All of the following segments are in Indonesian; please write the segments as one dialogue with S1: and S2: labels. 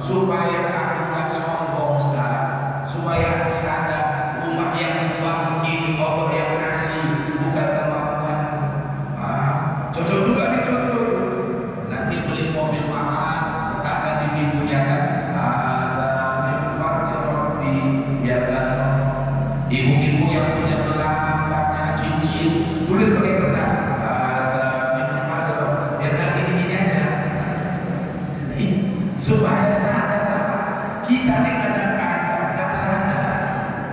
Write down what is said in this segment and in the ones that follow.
S1: supaya aku nggak sombong, supaya aku sadar rumah yang dibangun ini Allah yang kasih, bukan kemampuan. Cocok juga dicontoh. Nanti beli mobil mahal, letakkan di pintunya kan, biar nggak sombong. Ibu-ibu yang punya gelang, banyak cincin, tulis pakai kertas. Supaya sadar kita kadang-kadang tak sadar,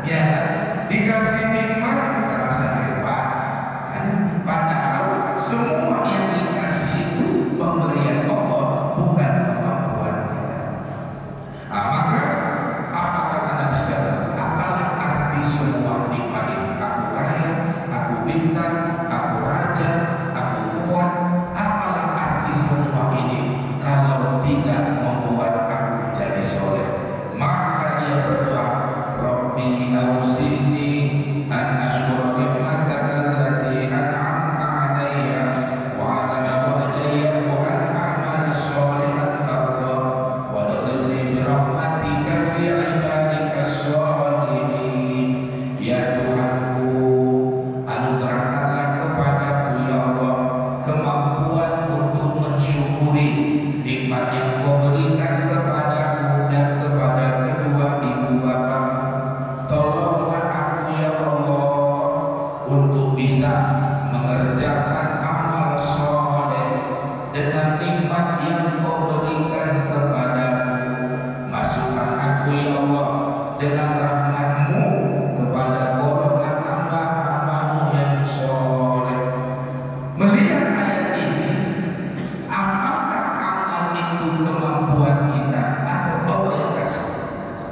S1: ya kan? Dikasih nikmat merasa hebat, kan? Padahal semua yang dikasih itu pemberian Allah, bukan kemampuan kita. Maka apa kata Nabi sekalian? Apalah arti semua nikmat ini? Aku kaya, aku pintar, aku raja, aku kuat. Apalah arti semua ini kalau tidak membuat aku jadi soleh? Maka dia berdoa, Rabbi auzinni an ashkura ni'mataka allati an'amta 'alayya wa 'ala walidayya wa an a'mala sholihan tarda wa adkhilni bi rahmatika fi 'ibadika sholihin. Ya Tuhanku, anugerahkanlah kepadaku ya Allah kemampuan untuk mensyukuri nikmat yang Kau berikan kepadaku dan kepada kedua ibu bapa. Tolonglah aku ya Allah untuk bisa mengerjakan amal soleh dengan nikmat yang Kau berikan kepadaku. Masukkan aku ya Allah dengan rahmat-Mu kepada golongan hamba-hamba-Mu yang soleh. Melihat ayat ini, apakah amal itu kemampuan kita atau Allah yang kasih?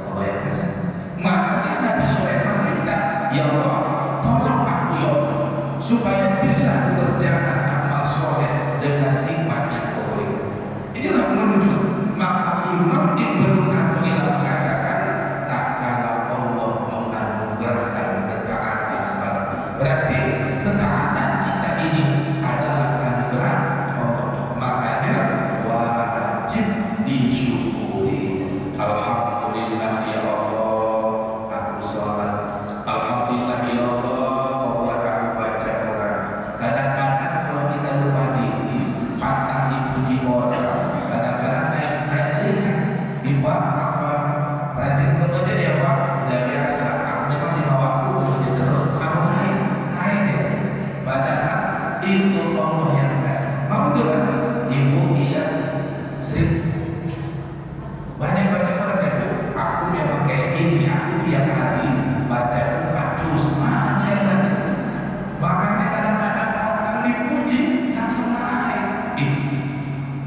S1: Allah yang kasih. Makanya Nabi Sulaiman minta, ya Allah, tolong aku ya Allah supaya bisa mengerjakan amal soleh dengan nikmat yang Kau berikan. Inilah menunjuk. Maka Imam Ibnu Athaillah mengatakan, tak kalau Allah menganugerahkan ketaatan, berarti ketaatan kita ini adalah anugerah Allah. Makanya wajib disyukuri. Alhamdulillah ya Allah, aku sholat. Alhamdulillah ya Allah, buat aku baca Quran. Kadang-kadang kalau kita lupa diri, pantang dipuji orang. Kadang-kadang naik ringan. Pak, apa rajin ke masjid ya Pak? Udah biasa. Aku memang 5 waktu ke masjid terus. Kamu naik ya. Padahal itu Allah yang kasih. Mau juga ibu iya sering banyak baca Quran ya Bu. Aku memang kayak gini. Aku tiap hari baca 4 juz. Mana yang lagi? Makanya kadang-kadang orang dipuji langsung naik.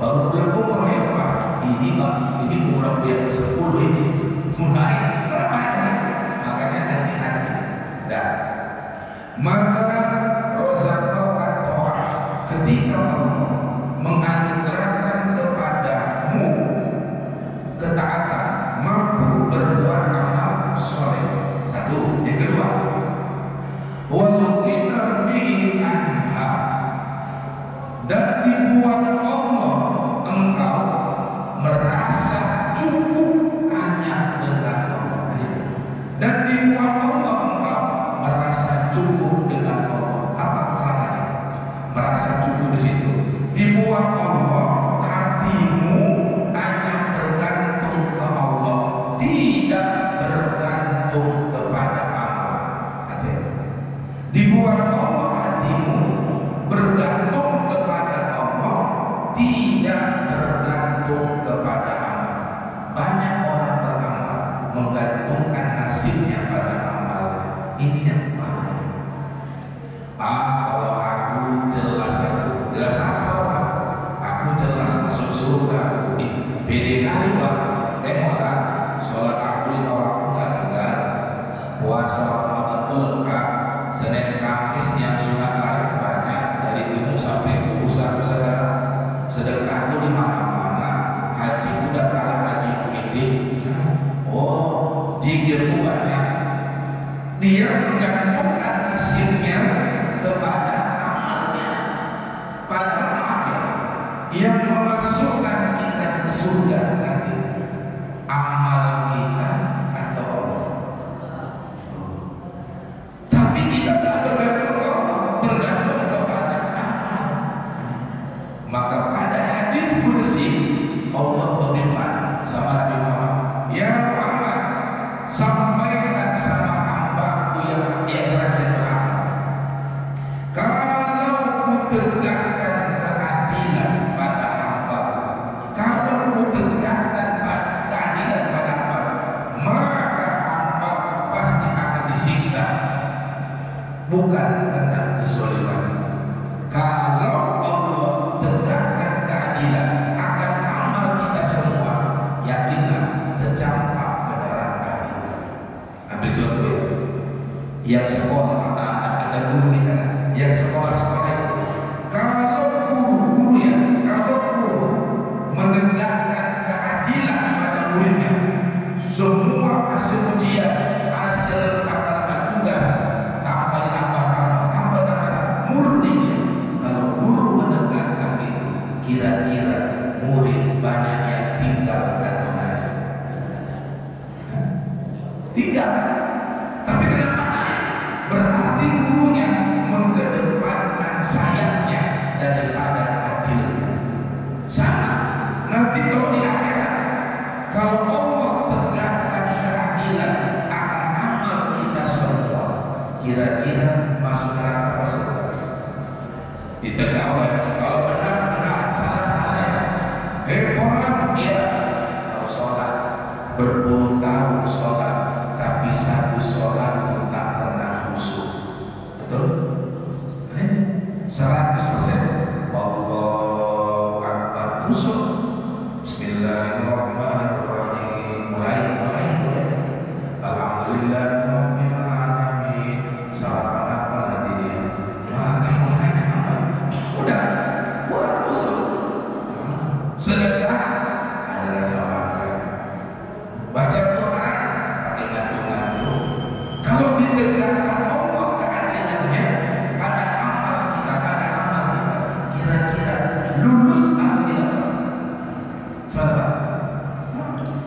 S1: Baru pulang umroh ya Pak. Ini umroh yang ke-10 ini. Mulai. Makanya hati-hati. Dan maka rozaqaka ta'ah, ketika Allah menganugerahkan kepadamu ketaatan, mampu berbuat amal soleh. Satu, yang kedua, wal ghina bihi anha, dan dibuat Allah engkau merasa cukup hanya dengan Allah, dan dibuat Allah engkau merasa cukup dengan Allah. Apa keterangannya? Merasa cukup di situ. Dibuat Allah hatimu hanya bergantung ke Allah, tidak bergantung kepada amal. Dibuat Allah hatimu bergantung kepada Allah, tidak bergantung kepada amal. Banyak orang beramal menggantungkan nasibnya pada amal. Ini yang baik. Kalau aku jelas apa Pak? Aku jelas masuk surga. Pede kali Pak. Tengoklah sholat aku 5 waktu nggak tinggal, puasa Ramadan lengkap, Senin Kamis yang sunat lain banyak dari Gunung sampai ke pusat saudara. Sedekahku di mana-mana, haji udah kalah haji muhyiddin. Oh, zikirku banyak. Dia menggantungkan nasibnya kepada amalnya. Padahal yang memasukkan yang sekolah, ada guru kita yang sekolah-sekolah itu, kalau guru-gurunya, kalau guru menegakkan keadilan pada muridnya, semua hasil ujian, hasil tugas tambah murninya. Kalau guru menegakkan itu, kira-kira murid banyak yang tinggal atau naik? Tinggal. Tapi kenapa naik? Berarti gurunya mengedepankan sayapnya daripada adilnya. Sama. Nanti kalau di akhirat, kalau Allah tegakkan keadilan akan amal kita semua, kira-kira masuk neraka apa surga? Ditegak oleh, kalau benar-benar salah-salah ya. Orang ya tahu sholat, berpuluh tahun sholat, tapi satu sholat pun tak pernah khusyuk. Betul? 100% Allahu Akbar khusyuk. Bismillahirrahmanirrahim. Mulai. Alhamdulillahirabbil alamin. Salat apa nanti dia? Udah khusyuk. Sedekah adalah sahabat. Baca Quran pakai gantung-gantung. Kalau ditegakkan Allah keadilannya pada amal kita, kira-kira lulus atau tidak? Sahabat.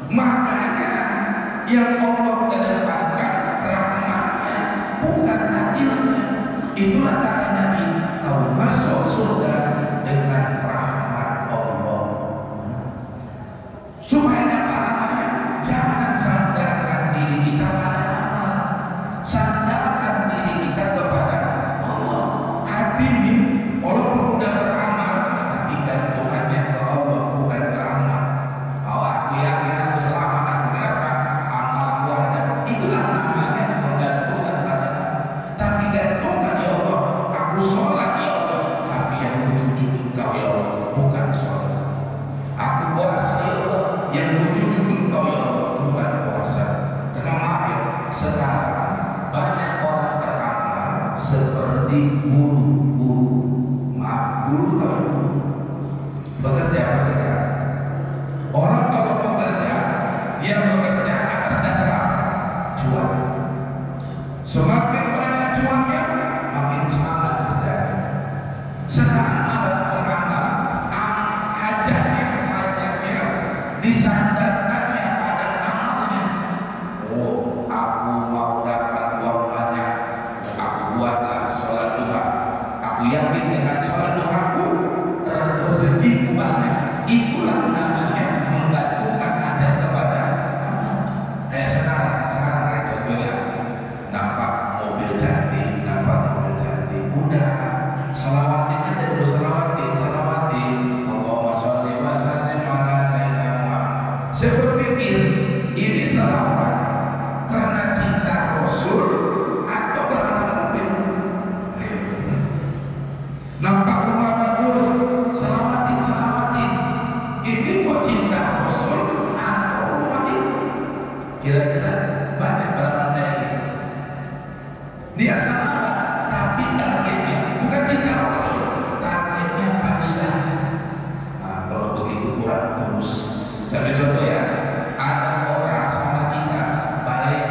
S1: Makanya yang Allah kedepankan rahmatnya, bukan adilnya. Itulah kata Nabi, kau masuk surga dengan rahmat Allah. Supaya dapat rahmatnya, jangan sandarkan diri kita pada amal, sandarkan diri kita kepada Allah. Hati ini walaupun sudah beramal, tapi gantungannya ke Allah, bukan ke amal. Aku yakin aku selamat, aku berapa amal aku ada. Itulah namanya menggantungkan pada Allah. Tapi gantungkan ya Allah, aku sholat ya Allah, tapi yang menuju Engkau ya Allah, bukan sholat. Aku puasa ya Allah, yang menuju Engkau ya Allah, bukan puasa. Karena maaf ya, sekarang banyak orang beramal seperti guru. Maaf, guru tahu guru bekerja. Orang kalau bekerja, dia bekerja atas dasar cuan. Semakin banyak cuannya, makin semangat kerjanya. Sekarang ada beramal, hajatnya disandarkannya pada amalnya. Oh, aku mau dapat uang banyak, aku buatlah sholat duha. Aku yakin dengan sholat duhaku rezekiku banyak. Itulah namanya menggantungkan hajat kepada Allah. Kayak sekarang contohnya, nampak mobil cantik, udah selawatin aja dulu, selawatin. Allahumma sholli wa sallim ala sayyidina Muhammad. Saya berpikir ini selawat karena cinta Rasul atau karena mobil. Nampak rumah bagus, selawatin. Ini kok cinta Rasul atau rumah ini? Kira-kira banyak beramal kayak gitu. Dia salah, tapi targetnya bukan cinta Rasul, targetnya panggilan. Nah, kalau begitu kurang terus. Saya contoh ya, ada orang sama kita baik,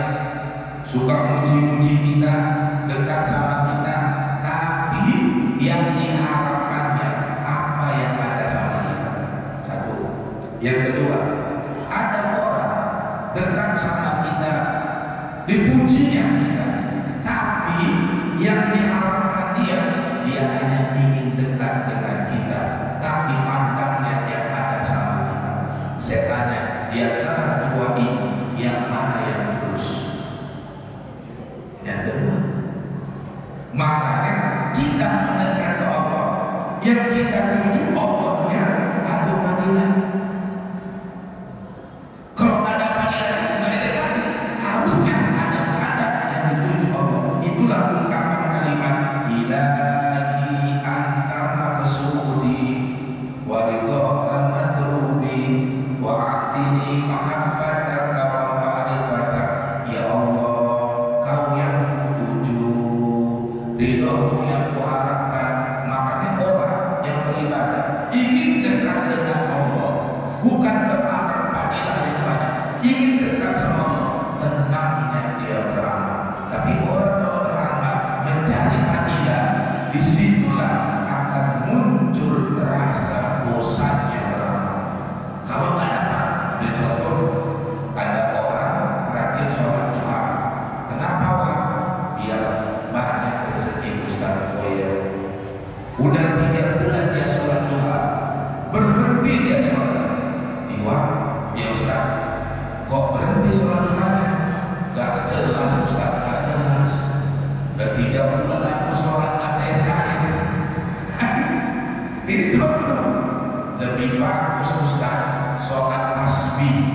S1: suka muji-muji kita, dekat sama kita, tapi yang diharapkannya apa yang ada sama kita. Satu. Yang kedua, ada orang dekat sama kita, dipujinya kita, tapi yang diharapkan dia hanya ingin dekat dengan kita, tapi pandangnya yang ada sama kita. Saya tanya, di antara dua ini yang mana yang terus? Yang kedua. Makanya kita mendekat ke Allah, yang kita tuju Allahnya atau panggilan. Kalau ada panggilan nggak didekati, harusnya ada yang dituju Allah. Itulah ungkapan kalimat ilahi anta maqsudi wa ridha matrubi wa a'tini mahabbataka wa ma'rifataka. Ya Allah, kau yang kutuju, bukan berharap fadilah yang banyak, ingin dekat sama Allah, tenangnya dia beramal. Tapi orang kalau beramal mencari fadilah, disitulah akan muncul rasa bosannya beramal. Kalau nggak dapat, ada contoh, ada orang rajin sholat duha. Kenapa Pak? Biar banyak rezeki Ustaz. Oh ya, udah 3 bulan dia sholat duha, berhenti dia sholat. Iwa, ya Ustaz, kok berhenti sholat duhanya? Gak jelas Ustaz, gak jelas. Udah 3 bulan aku sholat gak cair-cair. Itu lebih bagus Ustaz sholat tasbih.